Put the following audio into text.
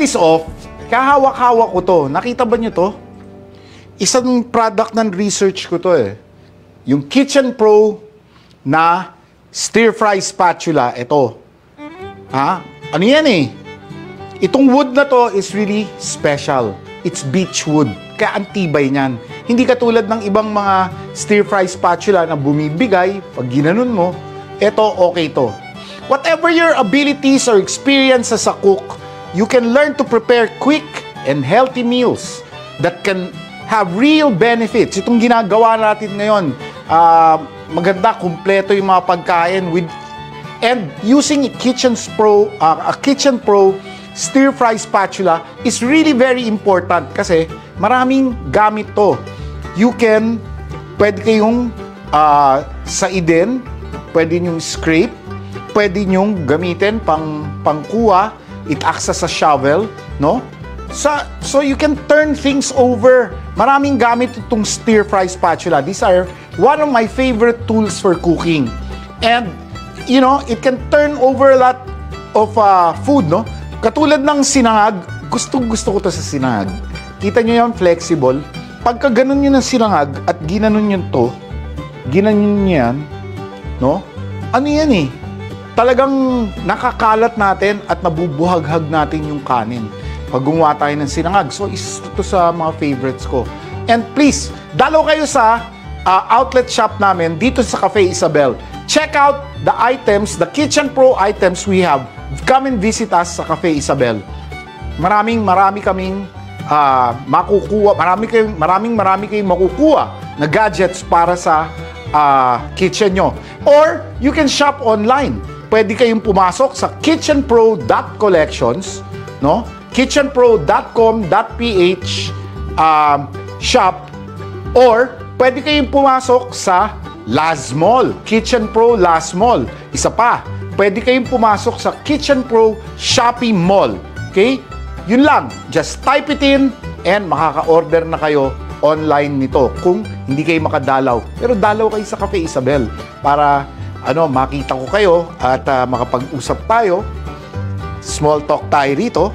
is off. Kahawak-hawak ko to. Nakita ba nyo to? Isang product ng research ko to eh. Yung Kitchen Pro na stir-fry spatula. Ito. Ha? Ano yan eh? Itong wood na to is really special. It's beech wood. Kaya antibay niyan. Hindi katulad ng ibang mga stir-fry spatula na bumibigay. Pag ginanon mo, ito okay to. Whatever your abilities or experience as a cook, you can learn to prepare quick and healthy meals that can have real benefits. Itong ginagawa natin ngayon, maganda, kumpleto yung mga pagkain with and using a Kitchen Pro stir-fry spatula is really very important kasi maraming gamit to. Pwede kayong saidin, pwede nyong scrape, pwede nyong gamitin pangkuha, it acts as a shovel, no? So you can turn things over. Maraming gamit itong stir-fry spatula. These are one of my favorite tools for cooking. And, you know, it can turn over a lot of food, no? Katulad ng sinangag, gusto ko to sa sinangag. Kita nyo yan, flexible. Pagka ganun nyo ng sinangag at ginanon nyo to, ginanon nyo yan, no? Ano yan eh? Talagang nakakalat natin at nabubuhaghag natin yung kanin. Pag gumawa tayo ng sinangag. So, isa to sa mga favorites ko. And please, dalaw kayo sa outlet shop namin dito sa Cafe Isabel. Check out the items, the Kitchen Pro items we have. Come and visit us sa Cafe Isabel. Marami kaming makukuha, marami kayong makukuha na gadgets para sa kitchen nyo. Or, you can shop online. Pwede kayong pumasok sa kitchenpro.collections, no? kitchenpro.com.ph shop, or pwede kayong pumasok sa Laz Mall, Kitchen Pro Laz Mall. Isa pa, pwede kayong pumasok sa Kitchen Pro Shopee Mall. Okay? Yun lang. Just type it in and makaka-order na kayo online nito kung hindi kayo makadalaw. Pero dalaw kayo sa Cafe Isabel para makita ko kayo at makapag-usap tayo. Small talk tayo rito.